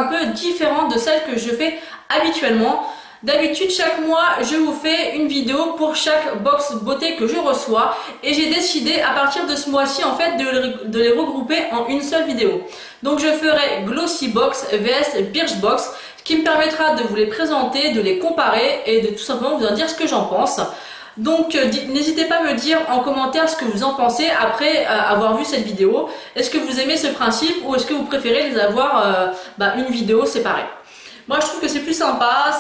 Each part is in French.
un peu différente de celle que je fais habituellement. D'habitude, chaque mois, je vous fais une vidéo pour chaque box beauté que je reçois et j'ai décidé à partir de ce mois-ci en fait de les regrouper en une seule vidéo. Donc je ferai Glossy Box vs Birchbox, ce qui me permettra de vous les présenter, de les comparer et de tout simplement vous en dire ce que j'en pense. Donc n'hésitez pas à me dire en commentaire ce que vous en pensez après avoir vu cette vidéo. Est-ce que vous aimez ce principe ou est-ce que vous préférez les avoir une vidéo séparée? Moi je trouve que c'est plus sympa,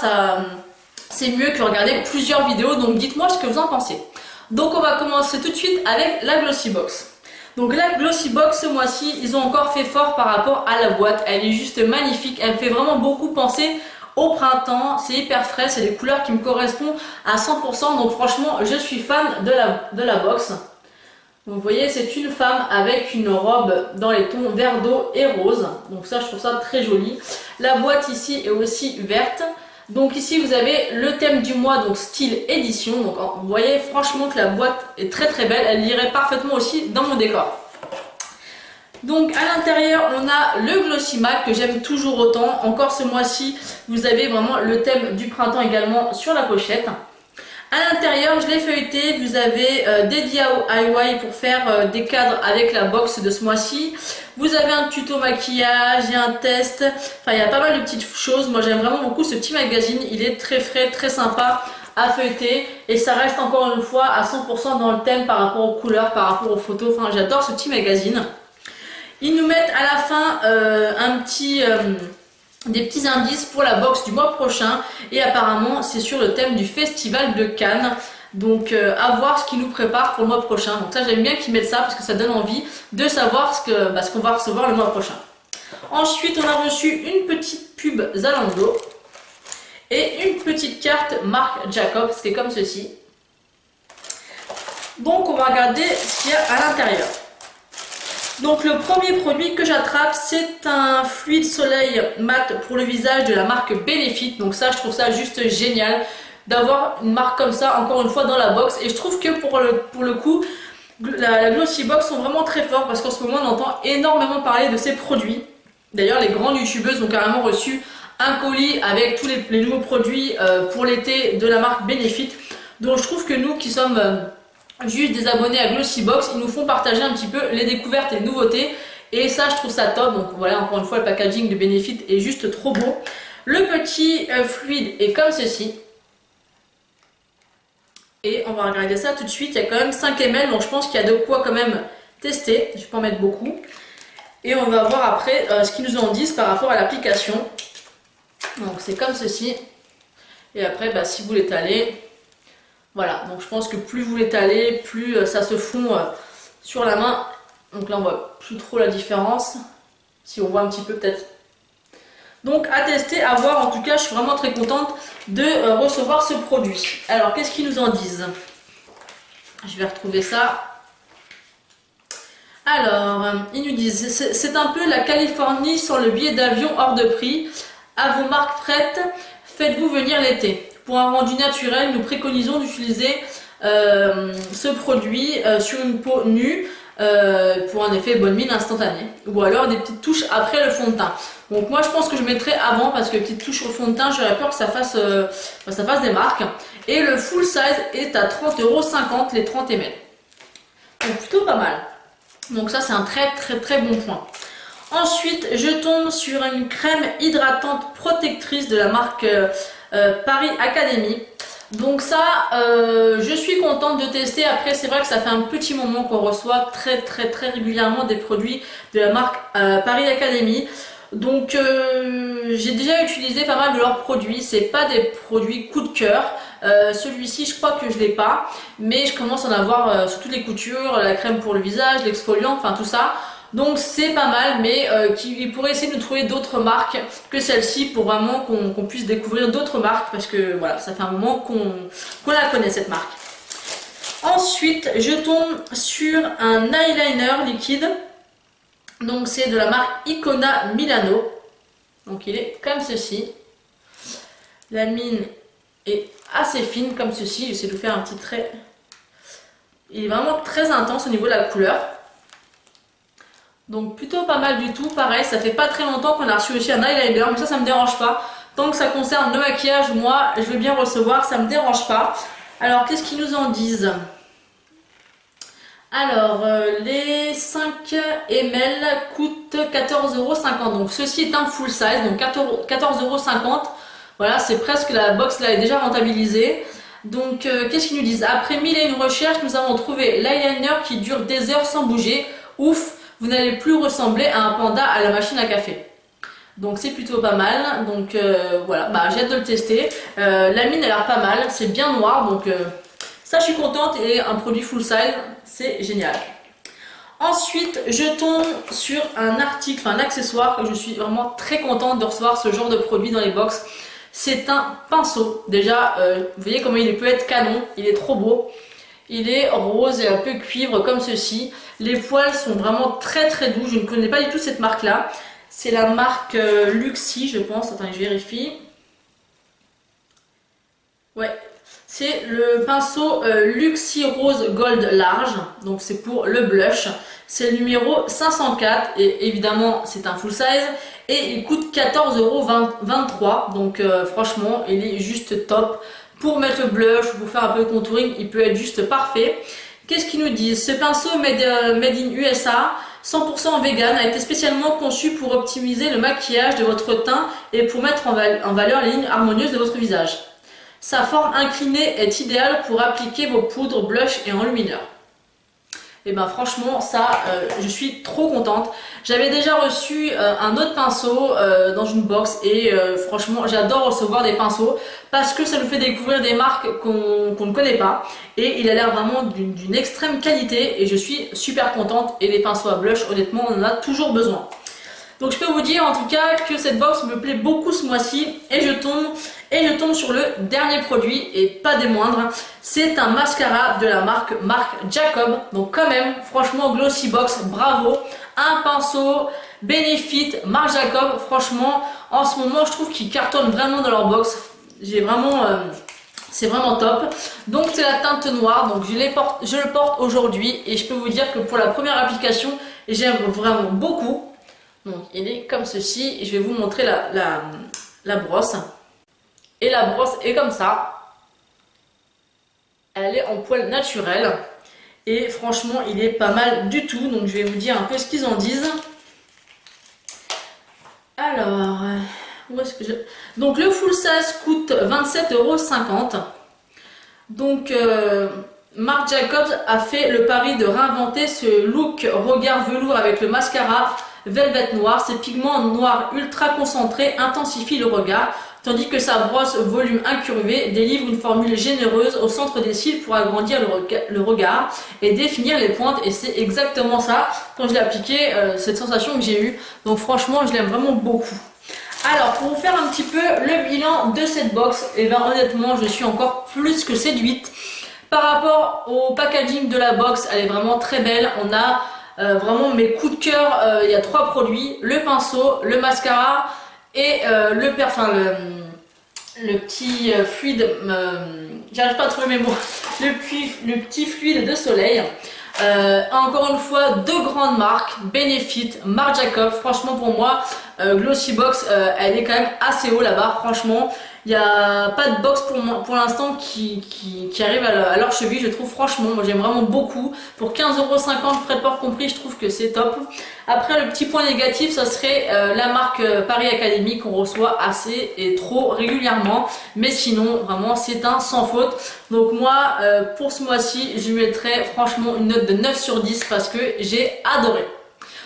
c'est mieux que regarder plusieurs vidéos, donc dites-moi ce que vous en pensez. Donc on va commencer tout de suite avec la Glossy Box. Donc la Glossy Box ce mois-ci, ils ont encore fait fort par rapport à la boîte, elle est juste magnifique, elle me fait vraiment beaucoup penser au printemps, c'est hyper frais, c'est des couleurs qui me correspondent à 100%, donc franchement je suis fan de la box. Donc vous voyez, c'est une femme avec une robe dans les tons vert d'eau et rose. Donc ça, je trouve ça très joli. La boîte ici est aussi verte. Donc ici, vous avez le thème du mois, donc style édition. Donc vous voyez franchement que la boîte est très très belle. Elle irait parfaitement aussi dans mon décor. Donc à l'intérieur, on a le Glossy Matte que j'aime toujours autant. Encore ce mois-ci, vous avez vraiment le thème du printemps également sur la pochette. À l'intérieur, je l'ai feuilleté, vous avez des DIY pour faire des cadres avec la box de ce mois-ci. Vous avez un tuto maquillage, il y a un test, enfin il y a pas mal de petites choses. Moi j'aime vraiment beaucoup ce petit magazine, il est très frais, très sympa à feuilleter. Et ça reste encore une fois à 100% dans le thème par rapport aux couleurs, par rapport aux photos. Enfin j'adore ce petit magazine. Ils nous mettent à la fin des petits indices pour la box du mois prochain et apparemment c'est sur le thème du festival de Cannes, donc à voir ce qu'ils nous préparent pour le mois prochain. Donc ça j'aime bien qu'ils mettent ça parce que ça donne envie de savoir ce qu'on va recevoir le mois prochain. Ensuite on a reçu une petite pub Zalando et une petite carte marque Jacobs qui est comme ceci. Donc on va regarder ce qu'il y a à l'intérieur. Donc le premier produit que j'attrape, c'est un fluide soleil mat pour le visage de la marque Benefit. Donc ça, je trouve ça juste génial d'avoir une marque comme ça, encore une fois, dans la box. Et je trouve que pour le coup, la Glossy Box sont vraiment très forts parce qu'en ce moment, on entend énormément parler de ces produits. D'ailleurs, les grandes youtubeuses ont carrément reçu un colis avec tous les nouveaux produits pour l'été de la marque Benefit. Donc je trouve que nous qui sommes juste des abonnés à Glossy Box, ils nous font partager un petit peu les découvertes et les nouveautés et ça je trouve ça top. Donc voilà, encore une fois le packaging de Benefit est juste trop beau. Le petit fluide est comme ceci et on va regarder ça tout de suite. Il y a quand même 5 ml, donc je pense qu'il y a de quoi quand même tester. Je peux en mettre beaucoup et on va voir après ce qu'ils nous en disent par rapport à l'application. Donc c'est comme ceci et après si vous l'étalez, voilà, donc je pense que plus vous l'étalez, plus ça se fond sur la main. Donc là on voit plus trop la différence. Si on voit un petit peu peut-être. Donc à tester, à voir. En tout cas je suis vraiment très contente de recevoir ce produit. Alors qu'est-ce qu'ils nous en disent? Je vais retrouver ça. Alors ils nous disent c'est un peu la Californie sans le billet d'avion hors de prix. À vos marques prêtes, faites-vous venir l'été. Pour un rendu naturel, nous préconisons d'utiliser ce produit sur une peau nue pour un effet bonne mine instantané. Ou alors des petites touches après le fond de teint. Donc moi je pense que je mettrai avant parce que les petites touches au fond de teint, j'aurais peur que ça fasse des marques. Et le full size est à 30,50 € les 30 ml. Donc plutôt pas mal. Donc ça c'est un très très très bon point. Ensuite je tombe sur une crème hydratante protectrice de la marque Paris Academy. Donc ça je suis contente de tester. Après c'est vrai que ça fait un petit moment qu'on reçoit très régulièrement des produits de la marque Paris Academy. Donc j'ai déjà utilisé pas mal de leurs produits. C'est pas des produits coup de cœur. Celui-ci je crois que je l'ai pas, mais je commence à en avoir sur toutes les coutures, la crème pour le visage, l'exfoliant, enfin tout ça. Donc c'est pas mal, mais il pourrait essayer de nous trouver d'autres marques que celle-ci pour vraiment qu'on puisse découvrir d'autres marques parce que voilà, ça fait un moment qu'on la connaît cette marque. Ensuite, je tombe sur un eyeliner liquide. Donc c'est de la marque Icona Milano. Donc il est comme ceci. La mine est assez fine comme ceci. J'essaie de vous faire un petit trait. Il est vraiment très intense au niveau de la couleur. Donc plutôt pas mal du tout, pareil, ça fait pas très longtemps qu'on a reçu aussi un eyeliner, mais ça me dérange pas. Tant que ça concerne le maquillage, moi je veux bien recevoir, ça me dérange pas. Alors qu'est-ce qu'ils nous en disent? Alors les 5 ml coûtent 14,50 €, donc ceci est un full size, donc 14,50 €. Voilà, c'est presque, la box là est déjà rentabilisée. Donc qu'est-ce qu'ils nous disent? Après 1001 recherches, nous avons trouvé l'eyeliner qui dure des heures sans bouger. Ouf, vous n'allez plus ressembler à un panda à la machine à café. Donc c'est plutôt pas mal. Donc voilà, bah, j'ai hâte de le tester. La mine a l'air pas mal, c'est bien noir, donc ça je suis contente, et un produit full size, c'est génial. Ensuite, je tombe sur un article, un accessoire, que je suis vraiment très contente de recevoir ce genre de produit dans les box. C'est un pinceau. Déjà, vous voyez comment il peut être canon, il est trop beau. Il est rose et un peu cuivre comme ceci. Les poils sont vraiment très très doux. Je ne connais pas du tout cette marque-là. C'est la marque Luxi, je pense. Attendez, je vérifie. Ouais, c'est le pinceau Luxi Rose Gold large. Donc c'est pour le blush. C'est le numéro 504 et évidemment c'est un full size. Et il coûte 14,23 €. Donc franchement, il est juste top. Pour mettre le blush, pour faire un peu de contouring, il peut être juste parfait. Qu'est-ce qu'ils nous disent? Ce pinceau made in USA, 100% vegan, a été spécialement conçu pour optimiser le maquillage de votre teint et pour mettre en valeur les lignes harmonieuses de votre visage. Sa forme inclinée est idéale pour appliquer vos poudres, blush et enlumineurs. Et ben franchement ça je suis trop contente. J'avais déjà reçu un autre pinceau dans une box et franchement j'adore recevoir des pinceaux parce que ça nous fait découvrir des marques qu'on ne connaît pas, et il a l'air vraiment d'une extrême qualité et je suis super contente. Et les pinceaux à blush, honnêtement on en a toujours besoin. Donc je peux vous dire en tout cas que cette box me plaît beaucoup ce mois-ci, et je tombe sur le dernier produit et pas des moindres. C'est un mascara de la marque Jacob. Donc quand même, franchement, Glossy Box, bravo. Un pinceau Benefit Marc Jacob. Franchement, en ce moment, je trouve qu'ils cartonnent vraiment dans leur box. J'ai vraiment... c'est vraiment top. Donc c'est la teinte noire, donc je le porte aujourd'hui, et je peux vous dire que pour la première application, j'aime vraiment beaucoup. Donc il est comme ceci, je vais vous montrer la brosse. Et la brosse est comme ça. Elle est en poil naturel. Et franchement, il est pas mal du tout. Donc je vais vous dire un peu ce qu'ils en disent. Alors, où est-ce que je... Donc le full size coûte 27,50 €. Donc Marc Jacobs a fait le pari de réinventer ce look regard velours avec le mascara Velvet Noir. Ces pigments noirs ultra concentrés intensifient le regard, tandis que sa brosse volume incurvé délivre une formule généreuse au centre des cils pour agrandir le regard et définir les pointes. Et c'est exactement ça, quand je l'ai appliqué, cette sensation que j'ai eue. Donc franchement, je l'aime vraiment beaucoup. Alors, pour vous faire un petit peu le bilan de cette box, et bien honnêtement, je suis encore plus que séduite. Par rapport au packaging de la box, elle est vraiment très belle. On a vraiment mes coups de cœur. Il y a 3 produits: le pinceau, le mascara et le petit fluide, j'arrive pas à trouver mes mots, le petit fluide de soleil. Encore une fois, 2 grandes marques, Benefit, Marc Jacob. Franchement pour moi, Glossy Box, elle est quand même assez haut là-bas. Franchement, il n'y a pas de box pour l'instant qui arrive à leur cheville, je trouve. Franchement, moi j'aime vraiment beaucoup. Pour 15,50 €, frais de port compris, je trouve que c'est top. Après, le petit point négatif, ça serait la marque Paris Academy qu'on reçoit assez et trop régulièrement. Mais sinon, vraiment, c'est un sans faute. Donc moi, pour ce mois-ci, je lui mettrais franchement une note de 9 sur 10 parce que j'ai adoré.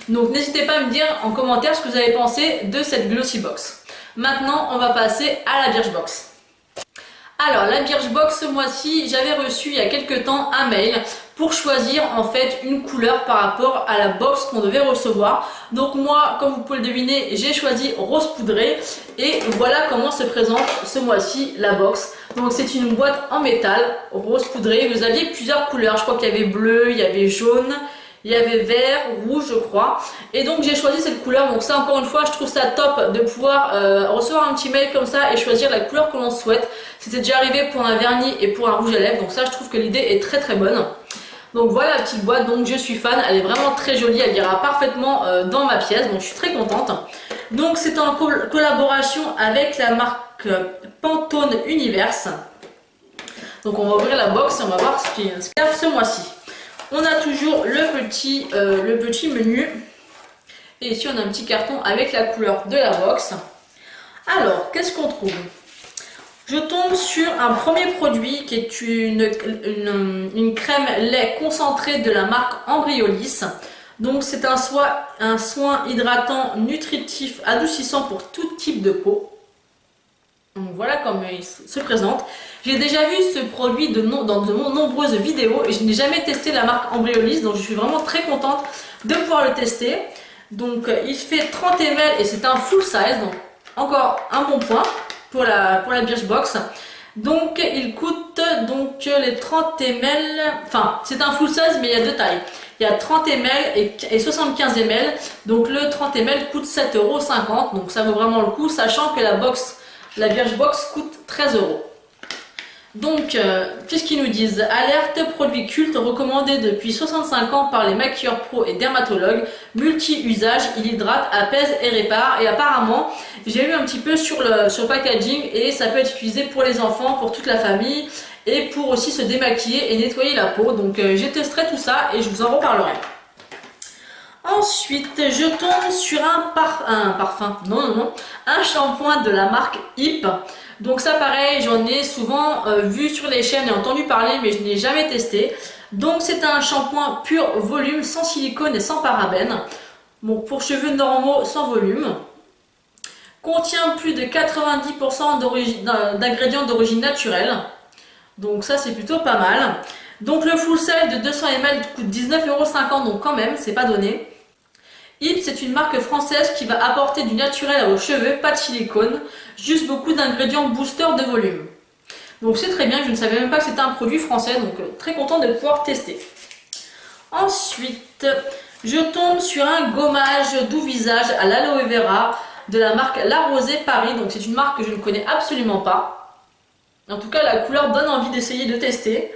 Donc n'hésitez pas à me dire en commentaire ce que vous avez pensé de cette Glossy Box. Maintenant, on va passer à la Birchbox. Alors, la Birchbox, ce mois-ci, j'avais reçu il y a quelques temps un mail pour choisir en fait une couleur par rapport à la box qu'on devait recevoir. Donc moi, comme vous pouvez le deviner, j'ai choisi rose poudré, et voilà comment se présente ce mois-ci la box. Donc c'est une boîte en métal rose poudré. Vous aviez plusieurs couleurs, je crois qu'il y avait bleu, il y avait jaune, il y avait vert, rouge je crois, et donc j'ai choisi cette couleur. Donc ça, encore une fois, je trouve ça top de pouvoir recevoir un petit mail comme ça et choisir la couleur que l'on souhaite. C'était déjà arrivé pour un vernis et pour un rouge à lèvres, donc ça je trouve que l'idée est très très bonne. Donc voilà la petite boîte, donc je suis fan, elle est vraiment très jolie, elle ira parfaitement dans ma pièce, donc je suis très contente. Donc c'est en collaboration avec la marque Pantone Universe. Donc on va ouvrir la box et on va voir ce qu'il y a ce mois-ci. On a toujours le petit menu. Et ici on a un petit carton avec la couleur de la box. Alors, qu'est-ce qu'on trouve? Je tombe sur un premier produit qui est une crème lait concentrée de la marque Embryolisse. Donc c'est un soin hydratant, nutritif, adoucissant pour tout type de peau. Donc voilà comment il se présente. J'ai déjà vu ce produit dans de nombreuses vidéos et je n'ai jamais testé la marque Embryolisse, donc je suis vraiment très contente de pouvoir le tester. Donc il fait 30 ml et c'est un full size, donc encore un bon point pour la Birchbox. Donc il coûte donc les 30 ml, enfin c'est un full size mais il y a deux tailles. Il y a 30 ml et 75 ml, donc le 30 ml coûte 7,50 €, donc ça vaut vraiment le coup, sachant que la Birchbox coûte 13 €. Donc, qu'est-ce qu'ils nous disent? Alerte, produit culte recommandé depuis 65 ans par les maquilleurs pro et dermatologues, multi-usage, il hydrate, apaise et répare. Et apparemment, j'ai lu un petit peu sur le packaging et ça peut être utilisé pour les enfants, pour toute la famille et pour aussi se démaquiller et nettoyer la peau. Donc, je testerai tout ça et je vous en reparlerai. Ensuite, je tombe sur un shampoing de la marque Hip. Donc ça pareil, j'en ai souvent vu sur les chaînes et entendu parler, mais je n'ai jamais testé. Donc c'est un shampoing pur volume, sans silicone et sans parabènes. Bon, pour cheveux normaux, sans volume. Contient plus de 90% d'ingrédients d'origine naturelle. Donc ça c'est plutôt pas mal. Donc le full size de 200 ml coûte 19,50 €, donc quand même, c'est pas donné. Hip, c'est une marque française qui va apporter du naturel à vos cheveux, pas de silicone, juste beaucoup d'ingrédients booster de volume. Donc c'est très bien, je ne savais même pas que c'était un produit français, donc très content de pouvoir tester. Ensuite, je tombe sur un gommage doux visage à l'aloe vera de la marque La Rosée Paris, donc c'est une marque que je ne connais absolument pas. En tout cas, la couleur donne envie d'essayer de tester.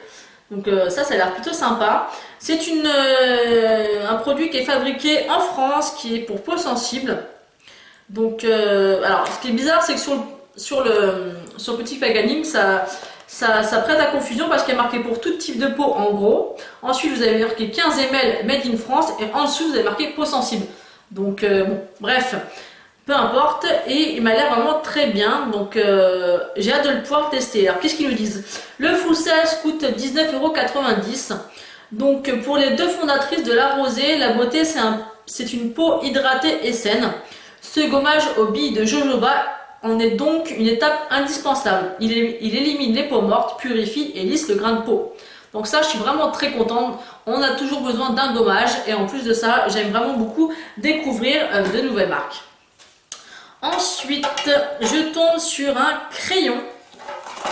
Donc ça a l'air plutôt sympa. C'est un produit qui est fabriqué en France, qui est pour peau sensible. Donc, alors ce qui est bizarre, c'est que sur le petit packaging, ça prête à confusion parce qu'il est marqué pour tout type de peau en gros. Ensuite, vous avez marqué 15 ml Made in France et en dessous, vous avez marqué peau sensible. Donc, bon, bref. Peu importe, et il m'a l'air vraiment très bien, donc j'ai hâte de le pouvoir tester. Alors qu'est-ce qu'ils nous disent? Le full size coûte 19,90 €. Donc pour les deux fondatrices de La Rosée, la beauté c'est une peau hydratée et saine. Ce gommage aux billes de jojoba en est donc une étape indispensable. Il élimine les peaux mortes, purifie et lisse le grain de peau. Donc ça, je suis vraiment très contente. On a toujours besoin d'un gommage et en plus de ça, j'aime vraiment beaucoup découvrir de nouvelles marques. Ensuite, je tombe sur un crayon.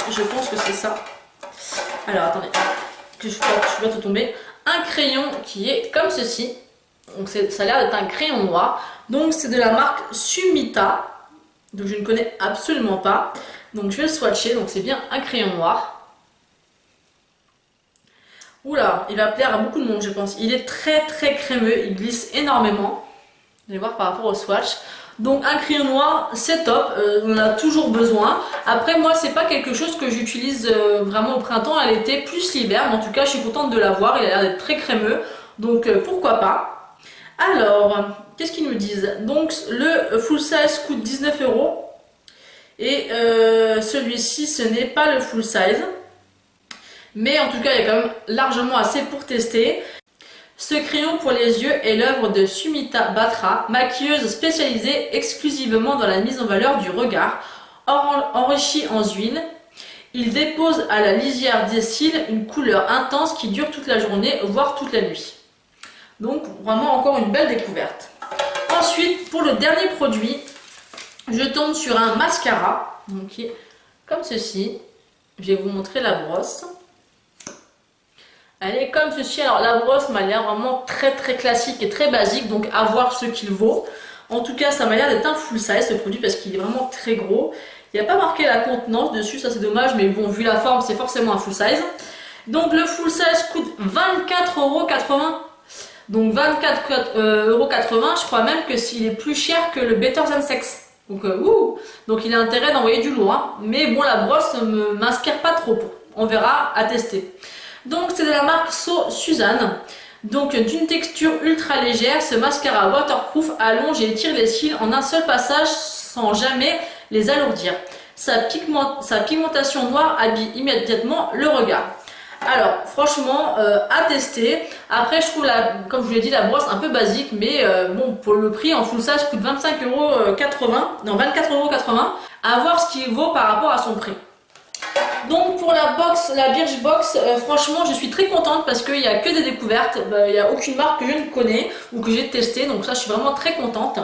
Je pense que c'est ça. Alors, attendez, que je vais tout tomber. Un crayon qui est comme ceci. Donc, ça a l'air d'être un crayon noir. Donc, c'est de la marque Sumita. Donc, je ne connais absolument pas. Donc, je vais le swatcher. Donc, c'est bien un crayon noir. Oula, il va plaire à beaucoup de monde, je pense. Il est très très crémeux. Il glisse énormément. Vous allez voir par rapport au swatch. Donc un crayon noir, c'est top, on en a toujours besoin. Après moi, c'est pas quelque chose que j'utilise vraiment au printemps, à l'été, plus l'hiver. Mais en tout cas, je suis contente de l'avoir, il a l'air d'être très crémeux. Donc pourquoi pas. Alors, qu'est-ce qu'ils nous disent? Donc le full size coûte 19 €. Et celui-ci, ce n'est pas le full size. Mais en tout cas, il y a quand même largement assez pour tester. Ce crayon pour les yeux est l'œuvre de Sumita Batra, maquilleuse spécialisée exclusivement dans la mise en valeur du regard. Enrichi en huile, il dépose à la lisière des cils une couleur intense qui dure toute la journée, voire toute la nuit. Donc vraiment encore une belle découverte. Ensuite, pour le dernier produit, je tombe sur un mascara, donc qui est comme ceci. Je vais vous montrer la brosse. Elle est comme ceci. Alors la brosse m'a l'air vraiment très très classique et très basique, donc à voir ce qu'il vaut. En tout cas, ça m'a l'air d'être un full size ce produit parce qu'il est vraiment très gros. Il n'y a pas marqué la contenance dessus, ça c'est dommage, mais bon, vu la forme, c'est forcément un full size. Donc le full size coûte 24,80 €. Donc 24,80 €, je crois même que s'il est plus cher que le Better Than Sex. Donc, donc il a intérêt d'envoyer du lourd, hein. Mais bon, la brosse ne m'inspire pas trop. On verra, à tester. Donc c'est de la marque So Suzanne. Donc d'une texture ultra légère, ce mascara waterproof allonge et étire les cils en un seul passage sans jamais les alourdir. Sa pigmentation noire habille immédiatement le regard. Alors franchement à tester. Après je trouve comme je vous l'ai dit, la brosse un peu basique, mais bon, pour le prix en full size coûte 25,80 €, non 24,80 €, à voir ce qu'il vaut par rapport à son prix. Donc pour la Birchbox, franchement je suis très contente parce qu'il n'y a que des découvertes, il n'y a aucune marque que je ne connais ou que j'ai testé, donc ça je suis vraiment très contente.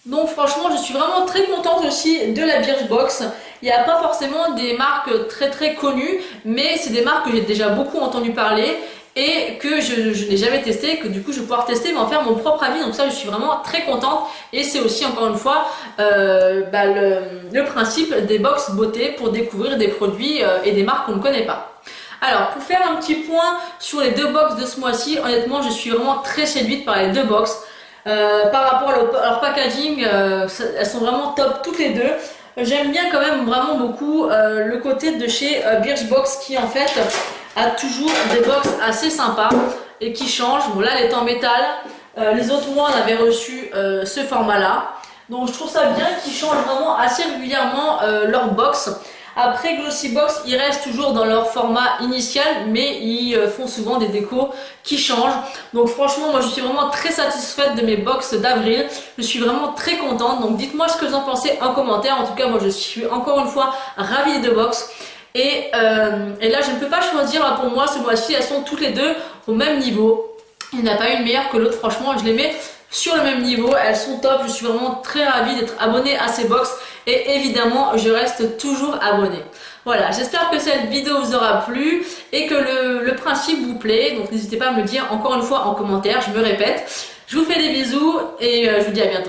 Donc franchement je suis vraiment très contente aussi de la Birchbox. Il n'y a pas forcément des marques très connues, mais c'est des marques que j'ai déjà beaucoup entendu parler et que je n'ai jamais testé, que du coup je vais pouvoir tester, mais en faire mon propre avis. Donc ça je suis vraiment très contente, et c'est aussi encore une fois le principe des box beauté, pour découvrir des produits et des marques qu'on ne connaît pas. Alors pour faire un petit point sur les deux box de ce mois-ci, honnêtement je suis vraiment très séduite par les deux box. Par rapport à leur packaging, elles sont vraiment top toutes les deux. J'aime bien quand même vraiment beaucoup le côté de chez Birchbox, qui en fait a toujours des box assez sympas et qui changent. Bon là elle est en métal, les autres mois on avait reçu ce format là. Donc je trouve ça bien qu'ils changent vraiment assez régulièrement leur box. Après Glossybox, ils restent toujours dans leur format initial, mais ils font souvent des décos qui changent. Donc franchement, moi je suis vraiment très satisfaite de mes box d'avril. Je suis vraiment très contente. Donc dites-moi ce que vous en pensez en commentaire. En tout cas, moi je suis encore une fois ravie des deux box. Et là, je ne peux pas choisir. Pour moi, ce mois-ci, elles sont toutes les deux au même niveau. Il n'y en a pas une meilleure que l'autre. Franchement, je les mets sur le même niveau. Elles sont top. Je suis vraiment très ravie d'être abonnée à ces box. Et évidemment, je reste toujours abonnée. Voilà, j'espère que cette vidéo vous aura plu et que le principe vous plaît. Donc n'hésitez pas à me le dire encore une fois en commentaire. Je me répète. Je vous fais des bisous et je vous dis à bientôt.